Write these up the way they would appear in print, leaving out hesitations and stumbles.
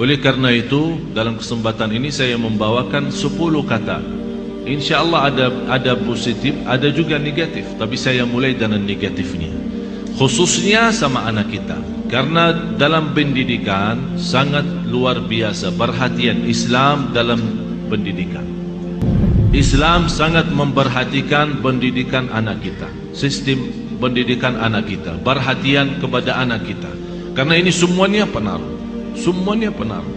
Oleh karena itu, dalam kesempatan ini saya membawakan 10 kata. Insya Allah ada positif, ada juga negatif. Tapi saya mulai dengan negatifnya, khususnya sama anak kita. Karena dalam pendidikan sangat luar biasa perhatian Islam dalam pendidikan. Islam sangat memperhatikan pendidikan anak kita, sistem pendidikan anak kita, perhatian kepada anak kita. Karena ini semuanya pengaruh. Semuanya pengaruh.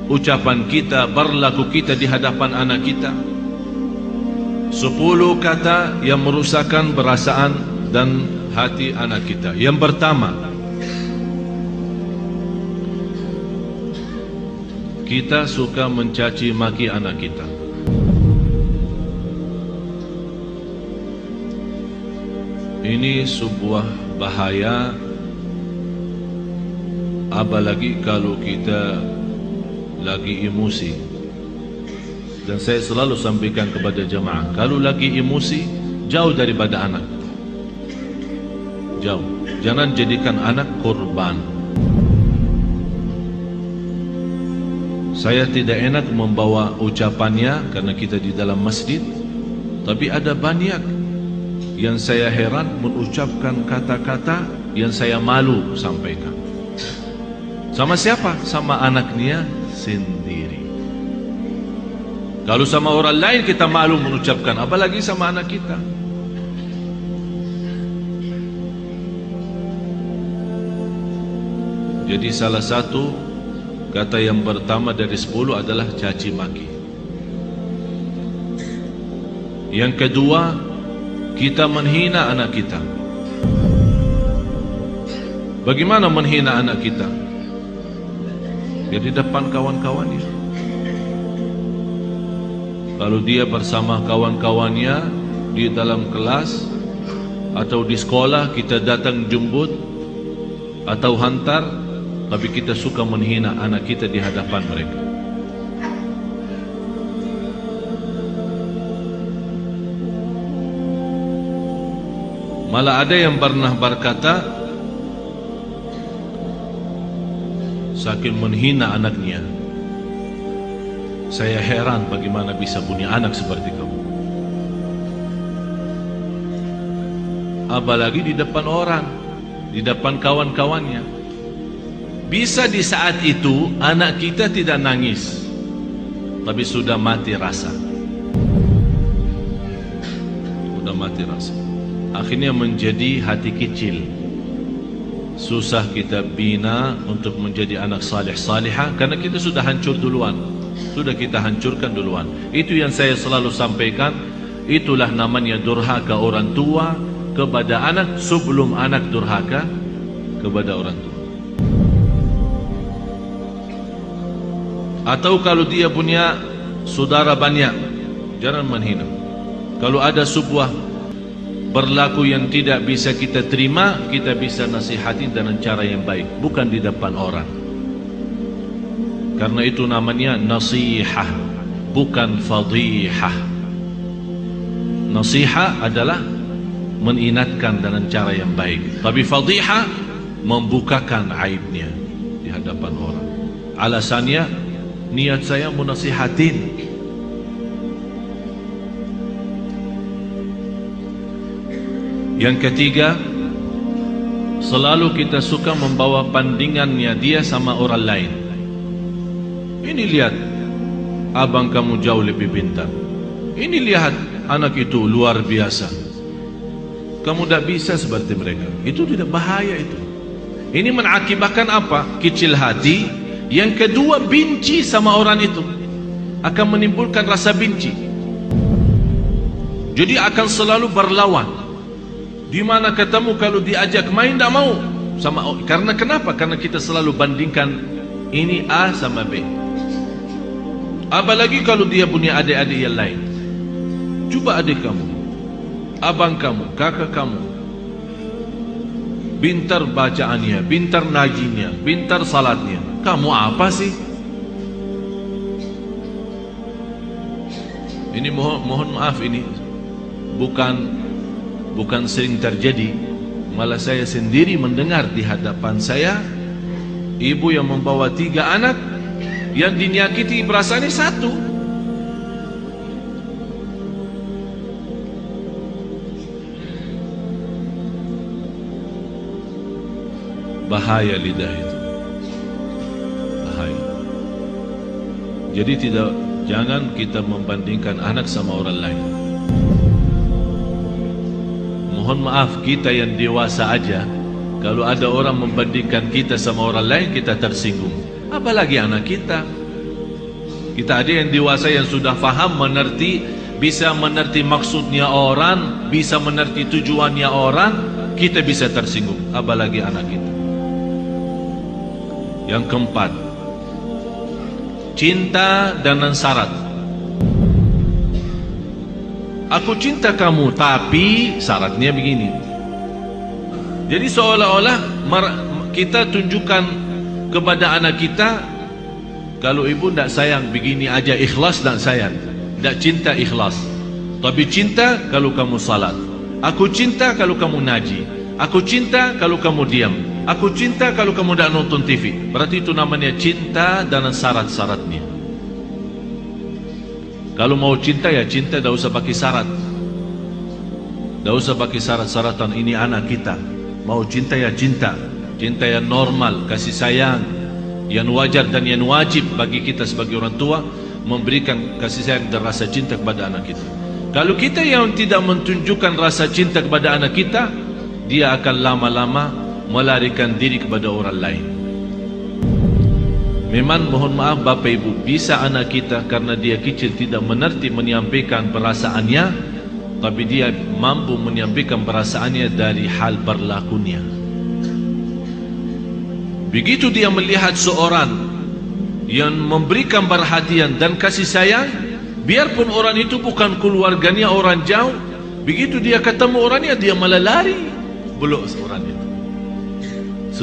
Ucapan kita, berlaku kita di hadapan anak kita. 10 kata yang merusakkan perasaan dan hati anak kita. Yang pertama, kita suka mencaci maki anak kita. Ini sebuah bahaya, apalagi kalau kita lagi emosi. Dan saya selalu sampaikan kepada jemaah, kalau lagi emosi, jauh daripada anak. Jauh. Jangan jadikan anak korban. Saya tidak enak membawa ucapannya karena kita di dalam masjid, tapi ada banyak yang saya heran mengucapkan kata-kata yang saya malu sampaikan. Sama siapa? Sama anaknya sendiri. Kalau sama orang lain kita malu mengucapkan, apalagi sama anak kita. Jadi salah satu kata yang pertama dari 10 adalah caci maki. Yang kedua, kita menghina anak kita. Bagaimana menghina anak kita? Di depan kawan-kawannya. Kalau dia bersama kawan-kawannya di dalam kelas atau di sekolah, kita datang jemput atau hantar, tapi kita suka menghina anak kita di hadapan mereka. Malah ada yang pernah berkata, saking menghina anaknya, saya heran bagaimana bisa punya anak seperti kamu. Apalagi di depan orang, di depan kawan-kawannya. Bisa di saat itu anak kita tidak nangis, tapi sudah mati rasa. Sudah mati rasa. Akhirnya menjadi hati kecil. Susah kita bina untuk menjadi anak salih salihah karena kita sudah hancur duluan. Sudah kita hancurkan duluan. Itu yang saya selalu sampaikan. Itulah namanya durhaka orang tua kepada anak sebelum anak durhaka kepada orang tua. Atau kalau dia punya saudara banyak, jangan menghina. Kalau ada sebuah berlaku yang tidak bisa kita terima, kita bisa nasihati dengan cara yang baik, bukan di depan orang. Karena itu namanya nasihah, bukan fadihah. Nasihah adalah mengingatkan dengan cara yang baik, tapi fadihah membukakan aibnya di hadapan orang. Alasannya, niat saya menasihatin. Yang ketiga, selalu kita suka membawa bandingannya dia sama orang lain. Ini lihat, abang kamu jauh lebih pintar. Ini lihat, anak itu luar biasa. Kamu tidak bisa seperti mereka. Itu tidak bahaya itu. Ini mengakibatkan apa? Kecil hati. Yang kedua, benci sama orang itu. Akan menimbulkan rasa benci. Jadi akan selalu berlawan. Di mana ketemu kalau diajak main tidak mau sama. Karena kenapa? Karena kita selalu bandingkan ini A sama B. Apalagi kalau dia punya adik-adik yang lain. Coba adik kamu, abang kamu, kakak kamu, pintar bacaannya, pintar najinya, pintar salatnya. Kamu apa sih? Ini mohon maaf, ini bukan sering terjadi. Malah saya sendiri mendengar di hadapan saya, ibu yang membawa 3 anak, yang dinyakiti perasaannya satu. Bahaya lidah itu, bahaya. Jadi jangan kita membandingkan anak sama orang lain. Mohon maaf, kita yang dewasa aja, kalau ada orang membandingkan kita sama orang lain, kita tersinggung. Apalagi anak kita. Kita ada yang dewasa yang sudah faham, mengerti, bisa mengerti maksudnya orang, bisa mengerti tujuannya orang, kita bisa tersinggung. Apalagi anak kita. Yang keempat, cinta dengan syarat. Aku cinta kamu, tapi syaratnya begini. Jadi seolah-olah kita tunjukkan kepada anak kita, kalau ibu tidak sayang begini aja, ikhlas tidak sayang, tidak cinta ikhlas. Tapi cinta kalau kamu salat. Aku cinta kalau kamu ngaji. Aku cinta kalau kamu diam. Aku cinta kalau kamu tidak nonton TV. Berarti itu namanya cinta dengan syarat-syaratnya. Kalau mau cinta ya cinta, tidak usah pakai syarat. Tidak usah pakai syarat-syaratan. Ini anak kita. Mau cinta ya cinta. Cinta yang normal, kasih sayang, yang wajar dan yang wajib bagi kita sebagai orang tua, memberikan kasih sayang dan rasa cinta kepada anak kita. Kalau kita yang tidak menunjukkan rasa cinta kepada anak kita, dia akan lama-lama melarikan diri kepada orang lain. Memang mohon maaf Bapak Ibu, bisa anak kita karena dia kecil tidak mengerti menyampaikan perasaannya, tapi dia mampu menyampaikan perasaannya dari hal berlakunya. Begitu dia melihat seorang yang memberikan perhatian dan kasih sayang, biarpun orang itu bukan keluarganya, orang jauh, begitu dia ketemu orangnya, dia malah lari, belum orang itu.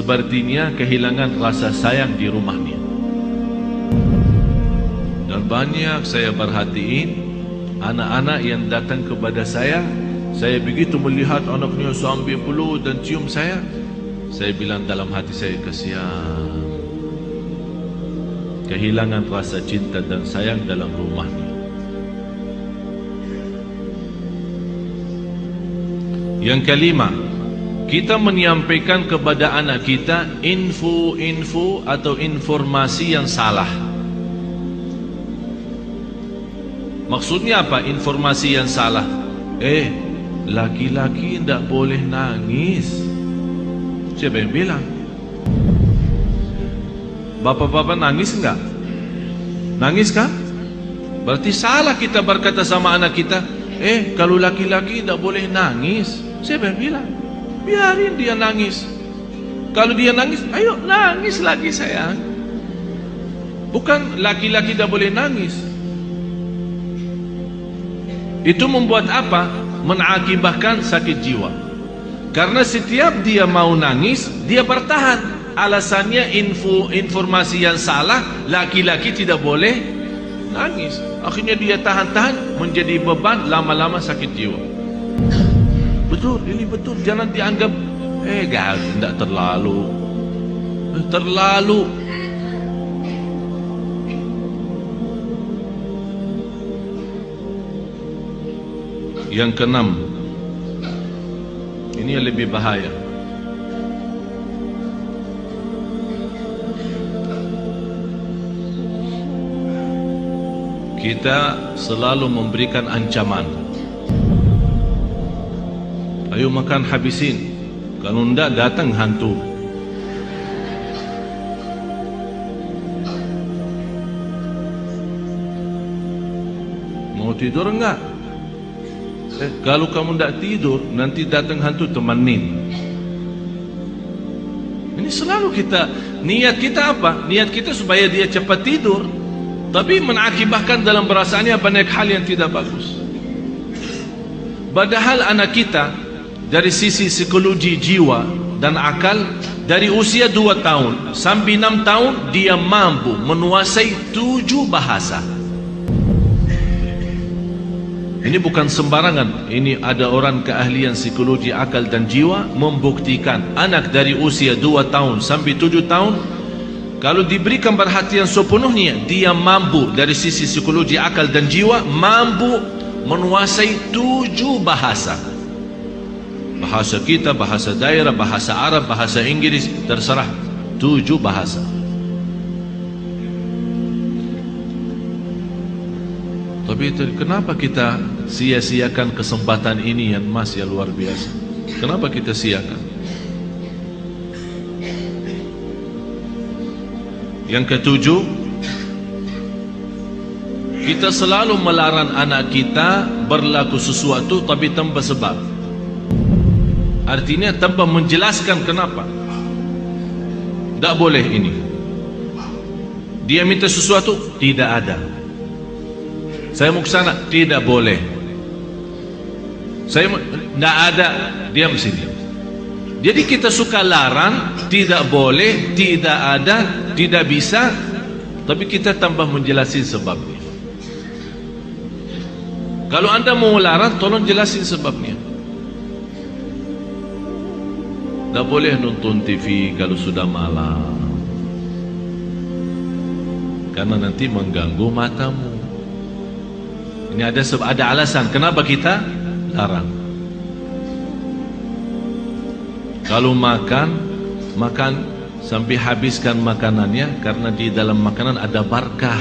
Sepertinya kehilangan rasa sayang di rumahnya. Dan banyak saya perhatiin anak-anak yang datang kepada saya begitu melihat anaknya sambil peluk dan cium saya bilang dalam hati saya, kasihan, kehilangan rasa cinta dan sayang dalam rumahnya. Yang kelima, kita menyampaikan kepada anak kita info-info atau informasi yang salah. Maksudnya apa informasi yang salah? Laki-laki tidak boleh nangis. Siapa yang bilang? Bapak-bapak nangis enggak? Nangis kan? Berarti salah kita berkata sama anak kita, kalau laki-laki tidak boleh nangis. Siapa yang bilang? Biarin dia nangis. Kalau dia nangis, ayo nangis lagi sayang. Bukan laki-laki tidak boleh nangis. Itu membuat apa? Mengakibatkan sakit jiwa. Karena setiap dia mau nangis, dia bertahan. Alasannya informasi yang salah, laki-laki tidak boleh nangis. Akhirnya dia tahan-tahan, menjadi beban, lama-lama sakit jiwa. Betul, ini betul. Jangan dianggap tidak terlalu. Terlalu. Yang keenam, ini yang lebih bahaya. Kita selalu memberikan ancaman. Ayo makan habisin, kalau tidak datang hantu. Mau tidur enggak? Kalau kamu tidak tidur, nanti datang hantu, temanin. Ini selalu kita, niat kita apa? Niat kita supaya dia cepat tidur, tapi mengakibatkan dalam perasaannya banyak hal yang tidak bagus. Padahal anak kita dari sisi psikologi jiwa dan akal, dari usia 2 tahun sampai 6 tahun dia mampu menguasai 7 bahasa. Ini bukan sembarangan. Ini ada orang keahlian psikologi akal dan jiwa membuktikan anak dari usia 2 tahun sampai 7 tahun Kalau diberikan perhatian sepenuhnya, dia mampu dari sisi psikologi, akal dan jiwa, mampu menguasai 7 bahasa. Bahasa kita, bahasa daerah, bahasa Arab, bahasa Inggris, terserah, 7 bahasa. Tapi kenapa kita sia-siakan kesempatan ini yang masih luar biasa? Kenapa kita siakan? Yang ketujuh, kita selalu melarang anak kita berlaku sesuatu tapi tanpa sebab. Artinya tanpa menjelaskan kenapa. Tak boleh ini. Dia minta sesuatu, tidak ada. Saya mau ke sana, tidak boleh. Saya tidak ada, diam sini. Jadi kita suka larang, tidak boleh, tidak ada, tidak bisa, tapi kita tambah menjelaskan sebabnya. Kalau anda mau larang, tolong jelasin sebabnya. Tak boleh nonton TV kalau sudah malam, karena nanti mengganggu matamu. Ini ada alasan kenapa kita larang. Kalau makan sampai habiskan makanannya, karena di dalam makanan ada barakah.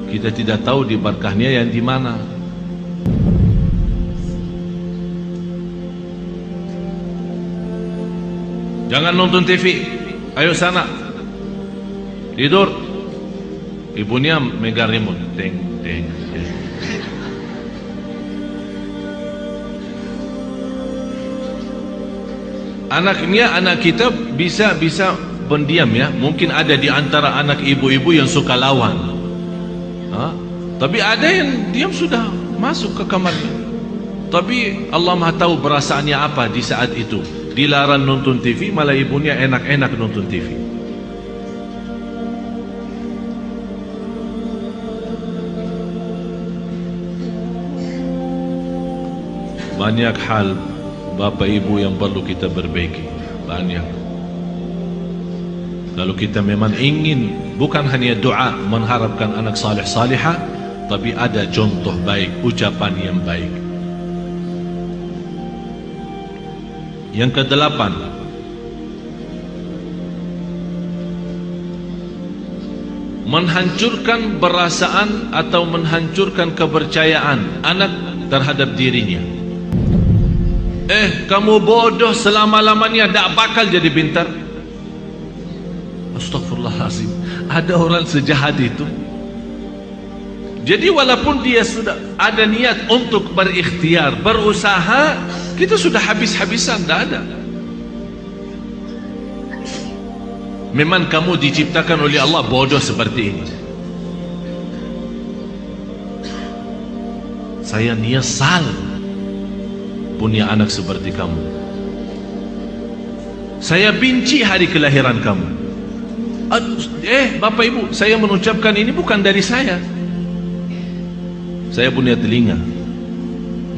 Kita tidak tahu di barakahnya yang di mana. Jangan nonton TV, ayo sana tidur. Ibunya megang remote, teng teng teng. Anak kita bisa pendiam ya. Mungkin ada di antara anak ibu-ibu yang suka lawan, tapi ada yang diam sudah masuk ke kamarnya. Tapi Allah Maha tahu perasaannya apa di saat itu. Dilarang nonton TV, malah ibunya enak-enak nonton TV. Banyak hal Bapak Ibu yang perlu kita perbaiki. Banyak. Kalau kita memang ingin bukan hanya doa mengharapkan anak salih salihah, tapi ada contoh baik, ucapan yang baik. Yang ke-8, menghancurkan perasaan atau menghancurkan kepercayaan anak terhadap dirinya. Kamu bodoh selama-lamanya, tak bakal jadi pintar. Astagfirullahaladzim, ada orang sejahat itu. Jadi walaupun dia sudah ada niat untuk berikhtiar, berusaha, kita sudah habis-habisan, tak ada. Memang kamu diciptakan oleh Allah bodoh seperti ini. Saya nyesal punya anak seperti kamu. Saya benci hari kelahiran kamu. Bapak Ibu, saya mengucapkan ini bukan dari saya. Saya punya telinga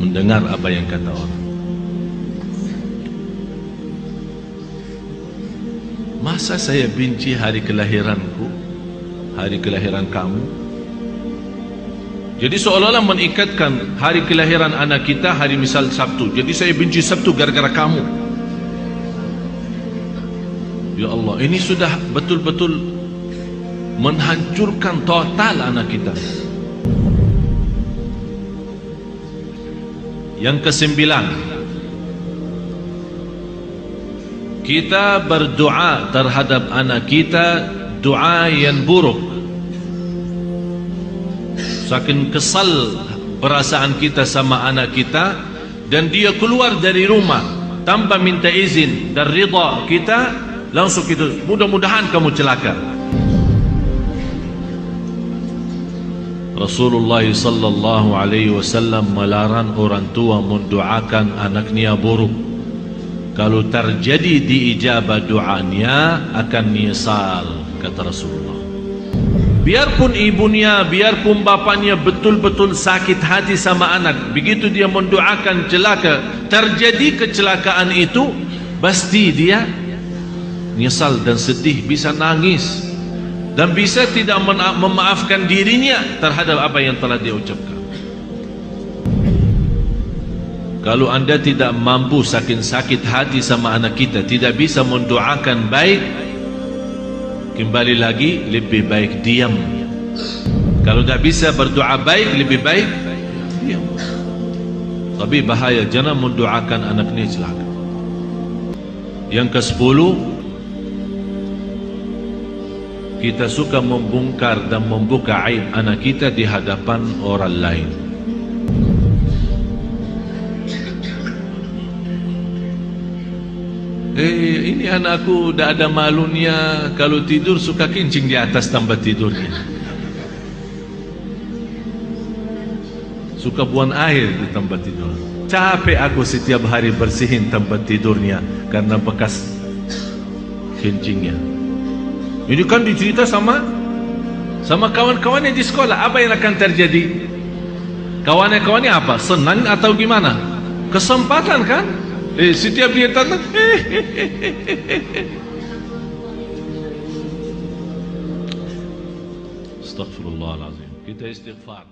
mendengar apa yang kata orang. Masa saya benci hari kelahiranku, hari kelahiran kamu? Jadi seolah-olah mengikatkan hari kelahiran anak kita hari misal Sabtu. Jadi saya benci Sabtu gara-gara kamu. Ya Allah, ini sudah betul-betul menghancurkan total anak kita. Yang ke-9, kita berdoa terhadap anak kita doa yang buruk. Saking kesal perasaan kita sama anak kita, dan dia keluar dari rumah tanpa minta izin dan ridha kita, langsung kita, mudah-mudahan kamu celaka. Rasulullah sallallahu alaihi wasallam melarang orang tua mendoakan anaknya buruk. Kalau terjadi diijabah doanya akan nyesal, kata Rasulullah. Biarpun ibunya, biarpun bapaknya betul-betul sakit hati sama anak, begitu dia mendoakan celaka, terjadi kecelakaan itu, pasti dia nyesal dan sedih, bisa nangis, dan bisa tidak memaafkan dirinya terhadap apa yang telah dia ucapkan. Kalau anda tidak mampu saking sakit hati sama anak kita, tidak bisa mendoakan baik, kembali lagi lebih baik diam. Kalau tidak bisa berdoa baik, lebih baik diam. Tapi bahaya, jangan mendoakan anak ini celaka. Yang ke-10, kita suka membongkar dan membuka aib anak kita di hadapan orang lain. Ini anakku dah ada malunya, kalau tidur suka kencing di atas tempat tidurnya, suka buang air di tempat tidur. Capek aku setiap hari bersihin tempat tidurnya karena bekas kencingnya. Ini kan dicerita sama kawan-kawannya di sekolah. Apa yang akan terjadi? Kawan-kawannya apa? Senang atau gimana? Kesempatan kan? Setiap dia datang, Astaghfirullahaladzim. Kita istighfar.